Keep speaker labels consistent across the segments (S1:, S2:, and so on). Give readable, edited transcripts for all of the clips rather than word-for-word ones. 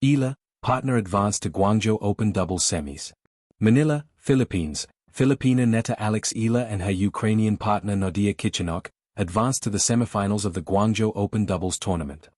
S1: Eala, partner advanced to Guangzhou Open doubles semis. Manila, Philippines. Filipina Neta Alex Eala and her Ukrainian partner Nadia Kichenok advanced to the semifinals of the Guangzhou Open doubles tournament.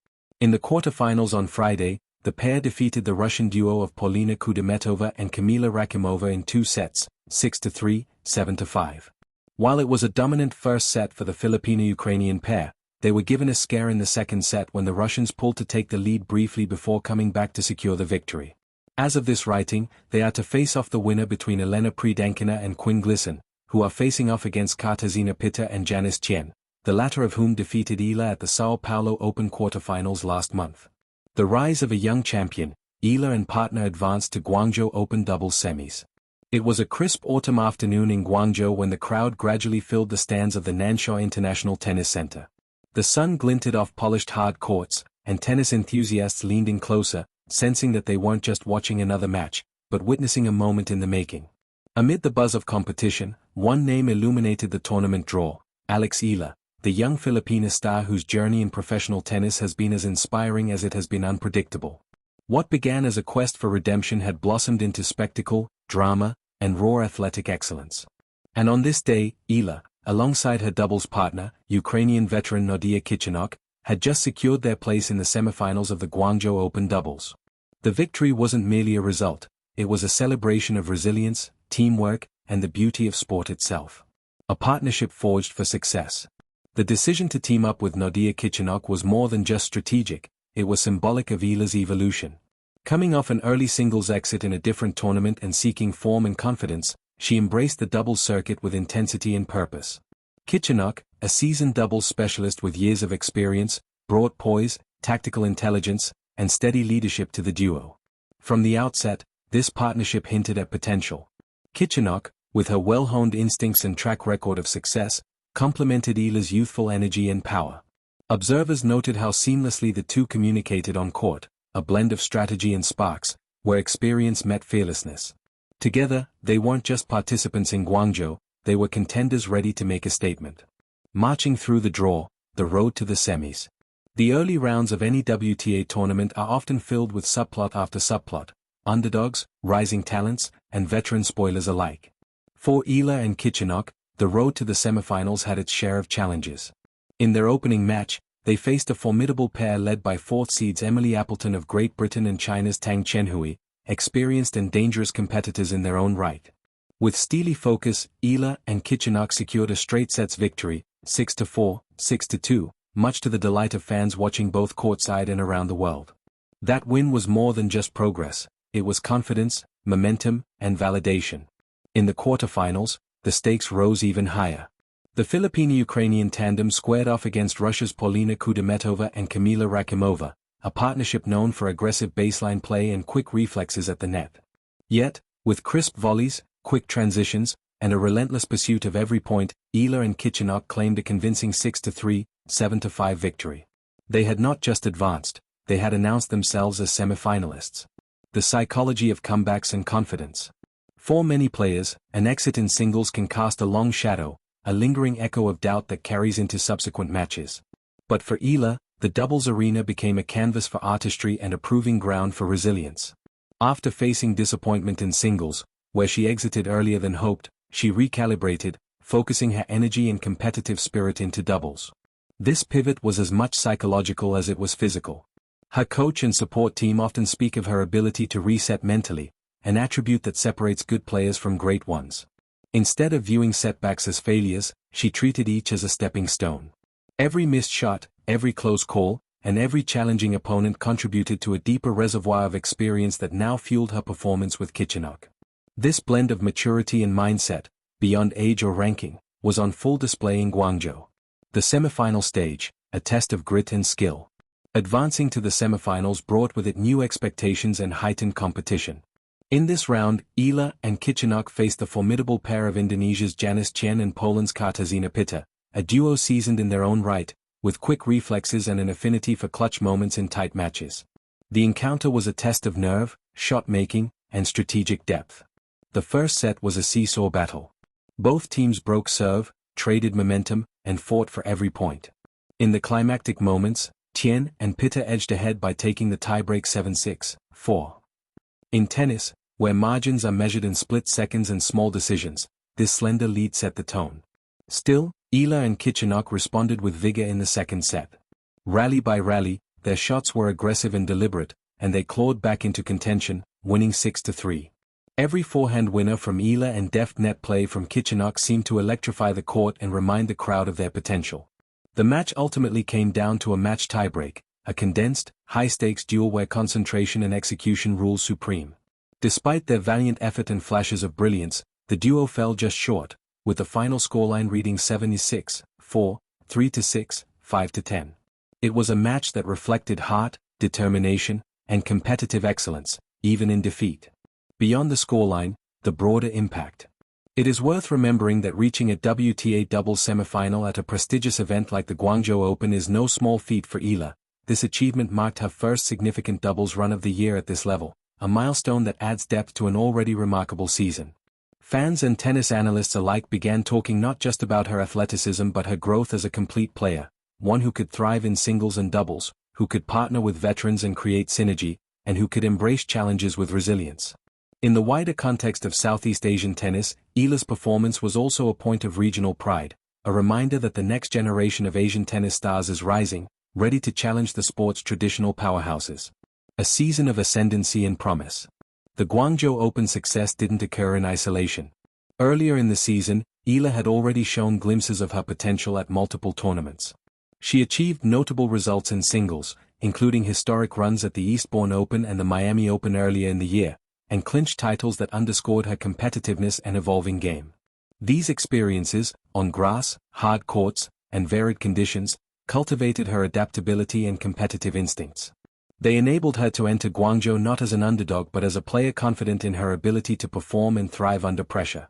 S1: In the quarterfinals on Friday, the pair defeated the Russian duo of Paulina Kudermetova and Kamila Rakimova in 2 sets, 6-3, 7-5. While it was a dominant first set for the Filipino-Ukrainian pair, they were given a scare in the second set when the Russians pulled to take the lead briefly before coming back to secure the victory. As of this writing, they are to face off the winner between Elena Pridankina and Quinn Glisson, who are facing off against Katarzyna Pitta and Janice Tien, the latter of whom defeated Eala at the Sao Paulo Open quarterfinals last month. The rise of a young champion, Eala and partner advanced to Guangzhou Open doubles semis. It was a crisp autumn afternoon in Guangzhou when the crowd gradually filled the stands of the Nansha International Tennis Center. The sun glinted off polished hard courts, and tennis enthusiasts leaned in closer, sensing that they weren't just watching another match, but witnessing a moment in the making. Amid the buzz of competition, one name illuminated the tournament draw: Alex Eala, the young Filipina star whose journey in professional tennis has been as inspiring as it has been unpredictable. What began as a quest for redemption had blossomed into spectacle, drama, and raw athletic excellence. And on this day, Eala, alongside her doubles partner, Ukrainian veteran Nadia Kichenok, had just secured their place in the semifinals of the Guangzhou Open doubles. The victory wasn't merely a result, it was a celebration of resilience, teamwork, and the beauty of sport itself. A partnership forged for success. The decision to team up with Nadia Kichenok was more than just strategic, it was symbolic of Eala's evolution. Coming off an early singles exit in a different tournament and seeking form and confidence, she embraced the doubles circuit with intensity and purpose. Kichenok, a seasoned doubles specialist with years of experience, brought poise, tactical intelligence, and steady leadership to the duo. From the outset, this partnership hinted at potential. Kichenok, with her well-honed instincts and track record of success, complemented Eala's youthful energy and power. Observers noted how seamlessly the two communicated on court, a blend of strategy and sparks, where experience met fearlessness. Together, they weren't just participants in Guangzhou, they were contenders ready to make a statement. Marching through the draw, the road to the semis. The early rounds of any WTA tournament are often filled with subplot after subplot, underdogs, rising talents, and veteran spoilers alike. For Eala and Kichenok, the road to the semifinals had its share of challenges. In their opening match, they faced a formidable pair led by fourth seeds Emily Appleton of Great Britain and China's Tang Chenhui, experienced and dangerous competitors in their own right. With steely focus, Eala and Kichenok secured a straight sets victory, 6-4, 6-2, much to the delight of fans watching both courtside and around the world. That win was more than just progress, it was confidence, momentum, and validation. In the quarterfinals, the stakes rose even higher. The Filipino-Ukrainian tandem squared off against Russia's Paulina Kudermetova and Kamila Rakimova, a partnership known for aggressive baseline play and quick reflexes at the net. Yet, with crisp volleys, quick transitions, and a relentless pursuit of every point, Eala and Kichenok claimed a convincing 6-3, 7-5 victory. They had not just advanced, they had announced themselves as semifinalists. The psychology of comebacks and confidence. For many players, an exit in singles can cast a long shadow, a lingering echo of doubt that carries into subsequent matches. But for Eala, the doubles arena became a canvas for artistry and a proving ground for resilience. After facing disappointment in singles, where she exited earlier than hoped, she recalibrated, focusing her energy and competitive spirit into doubles. This pivot was as much psychological as it was physical. Her coach and support team often speak of her ability to reset mentally, an attribute that separates good players from great ones. Instead of viewing setbacks as failures, she treated each as a stepping stone. Every missed shot, every close call, and every challenging opponent contributed to a deeper reservoir of experience that now fueled her performance with Kichenok. This blend of maturity and mindset, beyond age or ranking, was on full display in Guangzhou. The semifinal stage, a test of grit and skill. Advancing to the semifinals brought with it new expectations and heightened competition. In this round, Eala and Kichenok faced the formidable pair of Indonesia's Janice Tien and Poland's Katarzyna Pitta, a duo seasoned in their own right, with quick reflexes and an affinity for clutch moments in tight matches. The encounter was a test of nerve, shot-making, and strategic depth. The first set was a seesaw battle. Both teams broke serve, traded momentum, and fought for every point. In the climactic moments, Tian and Pitta edged ahead by taking the tiebreak 7-6, 4. In tennis, where margins are measured in split seconds and small decisions, this slender lead set the tone. Still, Eala and Kichenok responded with vigor in the second set. Rally by rally, their shots were aggressive and deliberate, and they clawed back into contention, winning 6-3. Every forehand winner from Eala and deft net play from Kichenok seemed to electrify the court and remind the crowd of their potential. The match ultimately came down to a match tiebreak, a condensed, high-stakes duel where concentration and execution ruled supreme. Despite their valiant effort and flashes of brilliance, the duo fell just short, with the final scoreline reading 7-6, 4, 3-6, 5-10. It was a match that reflected heart, determination, and competitive excellence, even in defeat. Beyond the scoreline, the broader impact. It is worth remembering that reaching a WTA doubles semifinal at a prestigious event like the Guangzhou Open is no small feat for Eala. This achievement marked her first significant doubles run of the year at this level, a milestone that adds depth to an already remarkable season. Fans and tennis analysts alike began talking not just about her athleticism but her growth as a complete player, one who could thrive in singles and doubles, who could partner with veterans and create synergy, and who could embrace challenges with resilience. In the wider context of Southeast Asian tennis, Eala's performance was also a point of regional pride, a reminder that the next generation of Asian tennis stars is rising, ready to challenge the sport's traditional powerhouses. A season of ascendancy and promise. The Guangzhou Open success didn't occur in isolation. Earlier in the season, Eala had already shown glimpses of her potential at multiple tournaments. She achieved notable results in singles, including historic runs at the Eastbourne Open and the Miami Open earlier in the year, and clinched titles that underscored her competitiveness and evolving game. These experiences, on grass, hard courts, and varied conditions, cultivated her adaptability and competitive instincts. They enabled her to enter Guangzhou not as an underdog but as a player confident in her ability to perform and thrive under pressure.